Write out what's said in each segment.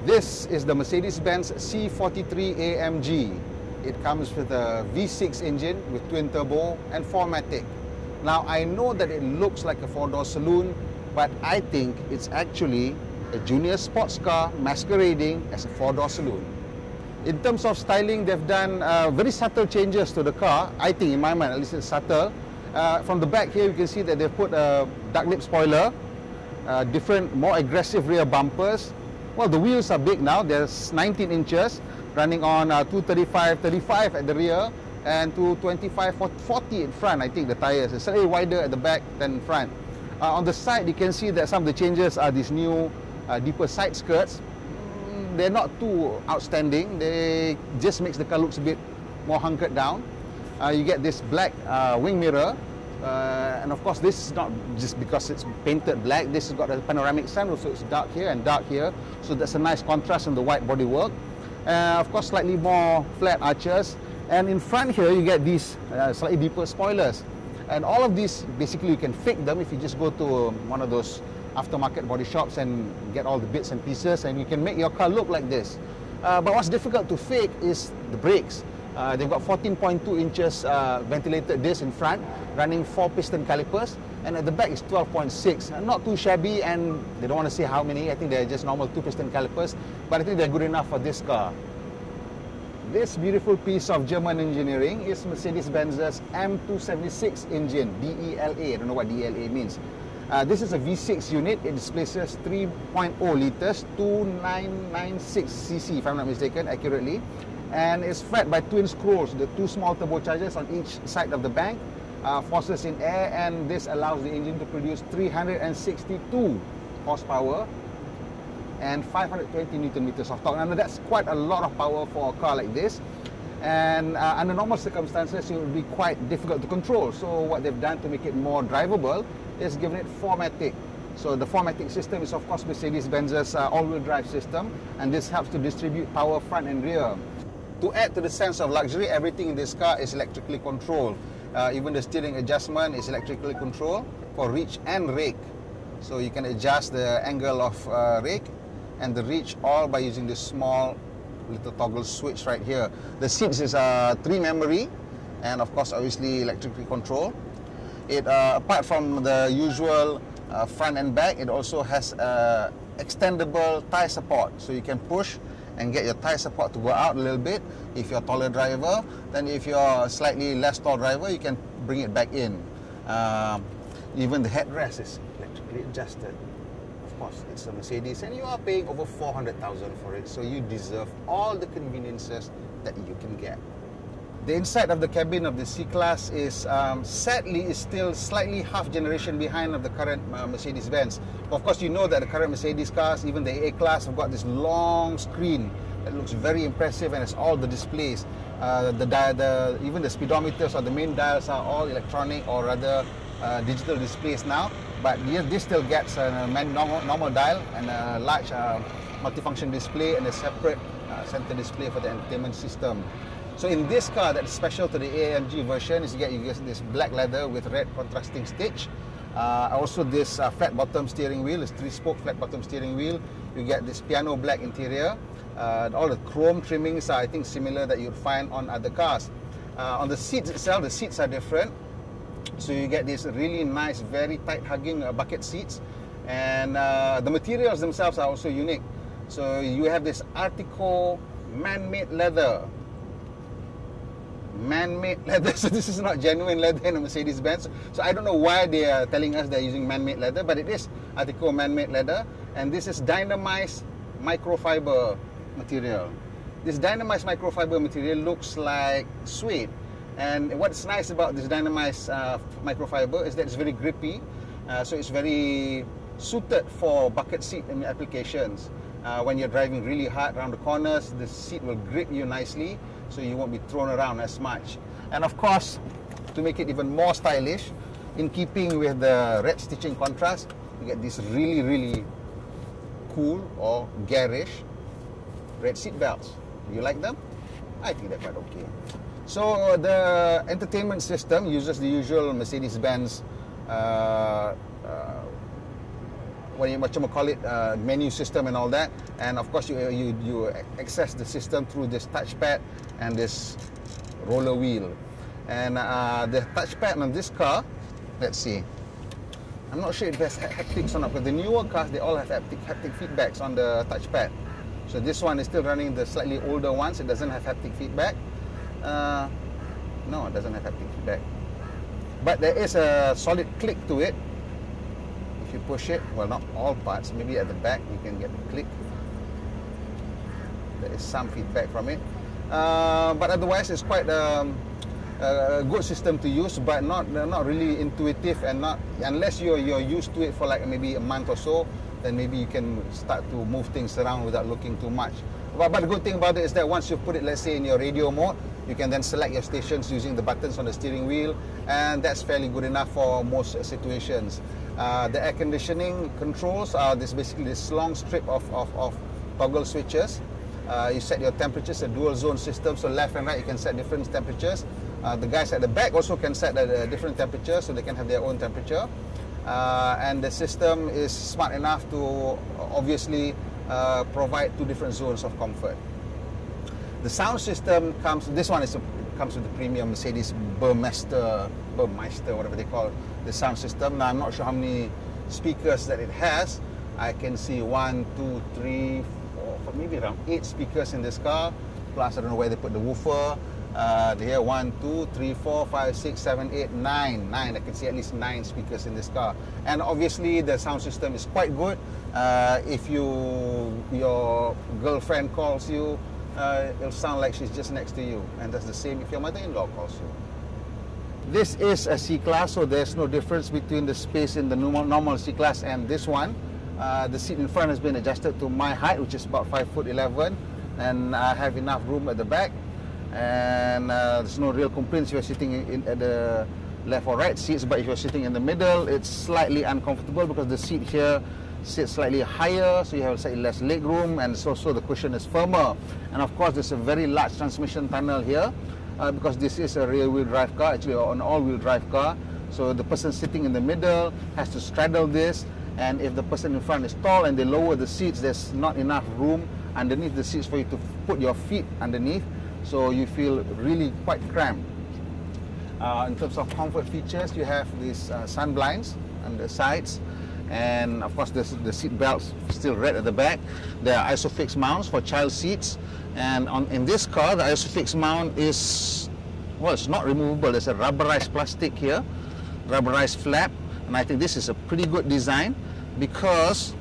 This is the Mercedes-Benz C43 AMG. It comes with a V6 engine with twin turbo and 4MATIC. Now I know that it looks like a four-door saloon, but I think it's actually a junior sports car masquerading as a four-door saloon. In terms of styling, they've done very subtle changes to the car. I think, in my mind, at least it's subtle. From the back here, you can see that they've put a duck lip spoiler, different, more aggressive rear bumpers. Well, the wheels are big now. They're 19 inches, running on 235/35 at the rear and 225/40 in front. I think the tires are slightly wider at the back than front. On the side, you can see that some of the changes are these new deeper side skirts. They're not too outstanding. They just makes the car looks a bit more hunkered down. You get this black wing mirror. And of course, this is not just because it's painted black. This has got a panoramic sunroof, so it's dark here and dark here. So that's a nice contrast in the white bodywork. Of course, slightly more flat arches. And in front here, you get these slightly deeper spoilers. And all of these, basically, you can fake them if you just go to one of those aftermarket body shops and get all the bits and pieces, and you can make your car look like this. But what's difficult to fake is the brakes. They've got 14.2 inches ventilated disc in front, running 4 piston calipers, and at the back is 12.6. Not too shabby, and they don't want to say how many. I think they're just normal 2 piston calipers, but I think they're good enough for this car. This beautiful piece of German engineering is Mercedes-Benz's M276 engine, DELA. I don't know what DELA means. This is a V6 unit. It displaces 3.0 liters, 2996 cc, if I'm not mistaken, accurately. And it's fed by twin scrolls, the 2 small turbochargers on each side of the bank, forces in air, and this allows the engine to produce 362 horsepower and 520 Newton meters of torque. Now that's quite a lot of power for a car like this. And under normal circumstances, it would be quite difficult to control. So what they've done to make it more drivable is given it 4MATIC. So the 4MATIC system is, of course, Mercedes-Benz's all-wheel drive system, and this helps to distribute power front and rear. To add to the sense of luxury, everything in this car is electrically controlled. Even the steering adjustment is electrically controlled for reach and rake. So you can adjust the angle of rake and the reach all by using this small little toggle switch right here. The seats is 3 memory, and of course, obviously electrically controlled. It apart from the usual front and back, it also has extendable tire support, so you can push and get your tire support to go out a little bit if you're a taller driver. Then if you're a slightly less tall driver, you can bring it back in. Even the headrest is electrically adjusted. Of course, it's a Mercedes, and you are paying over 400,000 for it, so you deserve all the conveniences that you can get. The inside of the cabin of the C-Class is, sadly, is still slightly half generation behind of the current Mercedes-Benz. Of course, you know that the current Mercedes cars, even the A-Class, have got this long screen that looks very impressive, and it's all the displays. Even the speedometers or the main dials are all electronic, or rather digital displays now. But this still gets a normal dial and a large multifunction display and a separate center display for the entertainment system. So in this car, that's special to the AMG version, is you get this black leather with red contrasting stitch. Also this flat bottom steering wheel, this 3-spoke flat bottom steering wheel. You get this piano black interior. All the chrome trimmings are, I think, similar that you'd find on other cars. On the seats itself, the seats are different. So you get these really nice, very tight hugging bucket seats. And the materials themselves are also unique. So you have this Artico man-made leather. Man-made leather, so this is not genuine leather in a Mercedes-Benz. So I don't know why they are telling us they're using man-made leather, but it is Artico man-made leather, and this is Dynamized microfiber material. This Dynamized microfiber material looks like suede, and what's nice about this Dynamized microfiber is that it's very grippy, so it's very suited for bucket seat applications. When you're driving really hard around the corners, the seat will grip you nicely, so you won't be thrown around as much. And of course, to make it even more stylish, in keeping with the red stitching contrast, you get these really, really cool or garish red seat belts. Do you like them? I think they're quite okay. So the entertainment system uses the usual Mercedes-Benz menu system and all that. And of course, you access the system through this touchpad and this roller wheel. And the touchpad on this car, let's see. I'm not sure if it has haptics or not, but the newer cars, they all have haptic feedbacks on the touchpad. So this one is still running the slightly older ones. It doesn't have haptic feedback. No, it doesn't have haptic feedback. But there is a solid click to it. If you push it, well, not all parts, maybe at the back you can get a click. There is some feedback from it. But otherwise, it's quite a good system to use, but not really intuitive, and not unless you're used to it for like maybe a month or so, then maybe you can start to move things around without looking too much. But the good thing about it is that once you put it, let's say, in your radio mode, you can then select your stations using the buttons on the steering wheel, and that's fairly good enough for most situations. The air conditioning controls are basically this long strip of toggle switches. You set your temperatures, a dual zone system, so left and right you can set different temperatures. The guys at the back also can set a different temperature, so they can have their own temperature. And the system is smart enough to obviously provide two different zones of comfort. The sound system comes, this one comes with the premium Mercedes Burmester, whatever they call the sound system. Now I'm not sure how many speakers that it has. I can see 1, 2, 3, 4, maybe around 8 speakers in this car. Plus I don't know where they put the woofer. Here 1, 2, 3, 4, 5, 6, 7, 8, 9. I can see at least 9 speakers in this car. And obviously the sound system is quite good. If your girlfriend calls you, it'll sound like she's just next to you. And that's the same if your mother-in-law calls you. This is a C-Class, so there's no difference between the space in the normal C-Class and this one. The seat in front has been adjusted to my height, which is about 5'11", and I have enough room at the back. And there's no real complaints if you're sitting at the left or right seats, but if you're sitting in the middle, it's slightly uncomfortable because the seat here sits slightly higher, so you have slightly less leg room, and also the cushion is firmer. And of course, there's a very large transmission tunnel here because this is a rear-wheel drive car, actually an all-wheel drive car. So the person sitting in the middle has to straddle this, and if the person in front is tall and they lower the seats, there's not enough room underneath the seats for you to put your feet underneath. So you feel really quite cramped. In terms of comfort features, you have these sun blinds on the sides, and of course the seat belts still red at the back. There are ISOFIX mounts for child seats, and in this car the ISOFIX mount is, well, it's not removable. There's a rubberized plastic here, rubberized flap, and I think this is a pretty good design because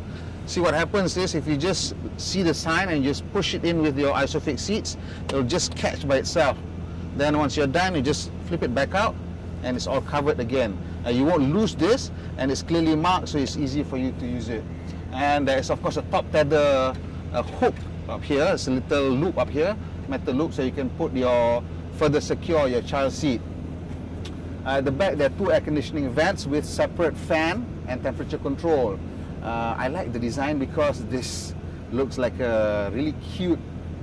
see what happens is if you just see the sign and just push it in with your ISOFIX seats, it'll just catch by itself. Then once you're done, you just flip it back out and it's all covered again. You won't lose this, and it's clearly marked, so it's easy for you to use it. And there is of course a top tether hook up here. It's a little loop up here, metal loop, so you can put further secure your child seat. At the back there are 2 air conditioning vents with separate fan and temperature control. I like the design because this looks like a really cute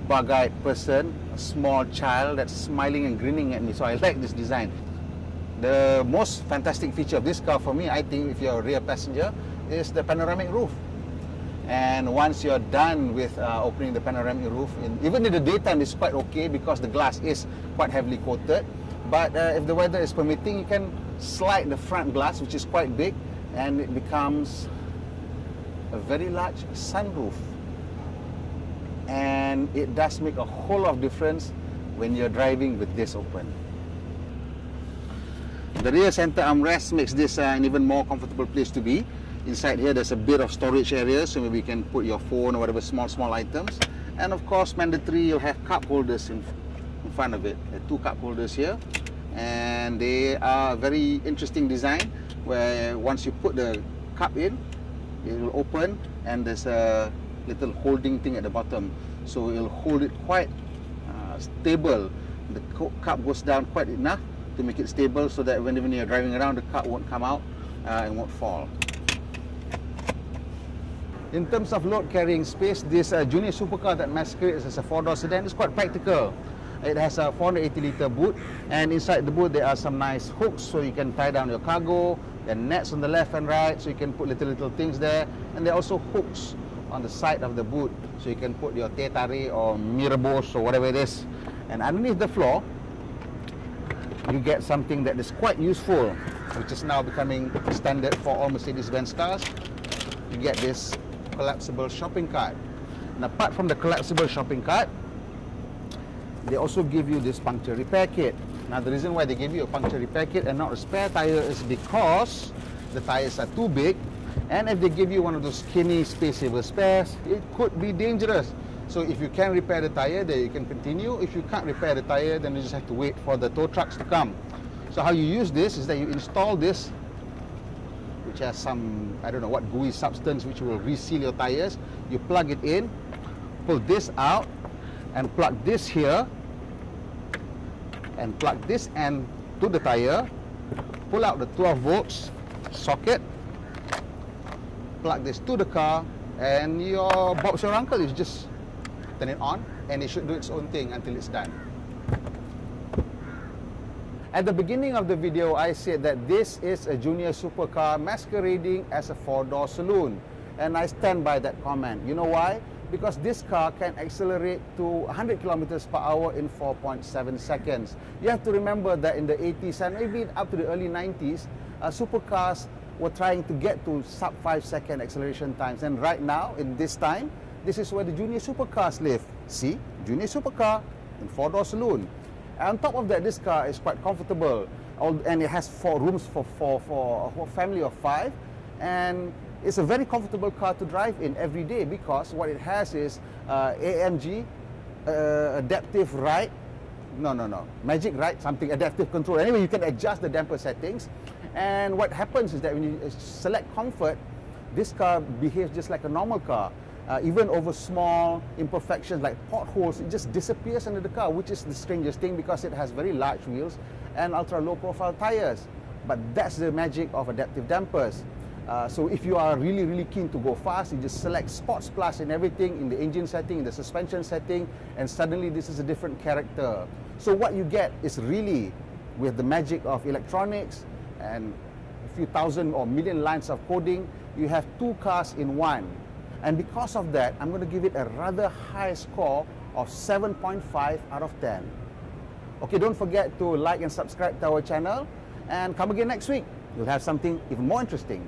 bug-eyed person, a small child that's smiling and grinning at me, so I like this design. The most fantastic feature of this car for me, I think, if you're a rear passenger, is the panoramic roof. And once you're done with opening the panoramic roof, even in the daytime it's quite okay because the glass is quite heavily coated. But if the weather is permitting, you can slide the front glass, which is quite big, and it becomes a very large sunroof. And it does make a whole lot of difference when you're driving with this open. The rear center armrest makes this an even more comfortable place to be. Inside here there's a bit of storage area, so maybe you can put your phone or whatever small items. And of course, mandatory, you'll have cup holders in front of it. There are 2 cup holders here, and they are a very interesting design where once you put the cup in, it will open, and there's a little holding thing at the bottom, so it'll hold it quite stable. The cup goes down quite enough to make it stable, so that when you're driving around, the cup won't come out and won't fall. In terms of load carrying space, this junior supercar that masquerades as a 4-door sedan is quite practical. It has a 480-litre boot, and inside the boot there are some nice hooks so you can tie down your cargo. There are nets on the left and right, so you can put little things there. And there are also hooks on the side of the boot, so you can put your teh tarik or mi rebus or whatever it is. And underneath the floor, you get something that is quite useful, which is now becoming standard for all Mercedes-Benz cars. You get this collapsible shopping cart. And apart from the collapsible shopping cart, they also give you this puncture repair kit. Now the reason why they give you a puncture repair kit and not a spare tire is because the tires are too big, and if they give you one of those skinny space saver spares, it could be dangerous. So if you can repair the tire, then you can continue. If you can't repair the tire, then you just have to wait for the tow trucks to come. So how you use this is that you install this, which has some, I don't know what gooey substance, which will reseal your tires. You plug it in, pull this out, and plug this here, and plug this end to the tire, pull out the 12 volts socket, plug this to the car, and your Bob's your uncle is just turn it on, and it should do its own thing until it's done. At the beginning of the video, I said that this is a junior supercar masquerading as a four-door saloon, and I stand by that comment. You know why? Because this car can accelerate to 100 kilometers per hour in 4.7 seconds. You have to remember that in the 80s and maybe up to the early 90s, supercars were trying to get to sub 5-second acceleration times. And right now, in this time, this is where the junior supercars live. See, junior supercar in four-door saloon. And on top of that, this car is quite comfortable, and it has 4 rooms for a family of 5. And it's a very comfortable car to drive in every day, because what it has is AMG adaptive ride. No, Magic Ride, something adaptive control. Anyway, you can adjust the damper settings. And what happens is that when you select comfort, this car behaves just like a normal car. Even over small imperfections like potholes, it just disappears under the car, which is the strangest thing, because it has very large wheels and ultra low profile tires. But that's the magic of adaptive dampers. So if you are really keen to go fast, you just select Sports Plus and everything in the engine setting, in the suspension setting, and suddenly this is a different character. So what you get is really, with the magic of electronics and a few thousand or million lines of coding, you have 2 cars in one. And because of that, I'm going to give it a rather high score of 7.5 out of 10. Okay, don't forget to like and subscribe to our channel, and come again next week. You'll have something even more interesting.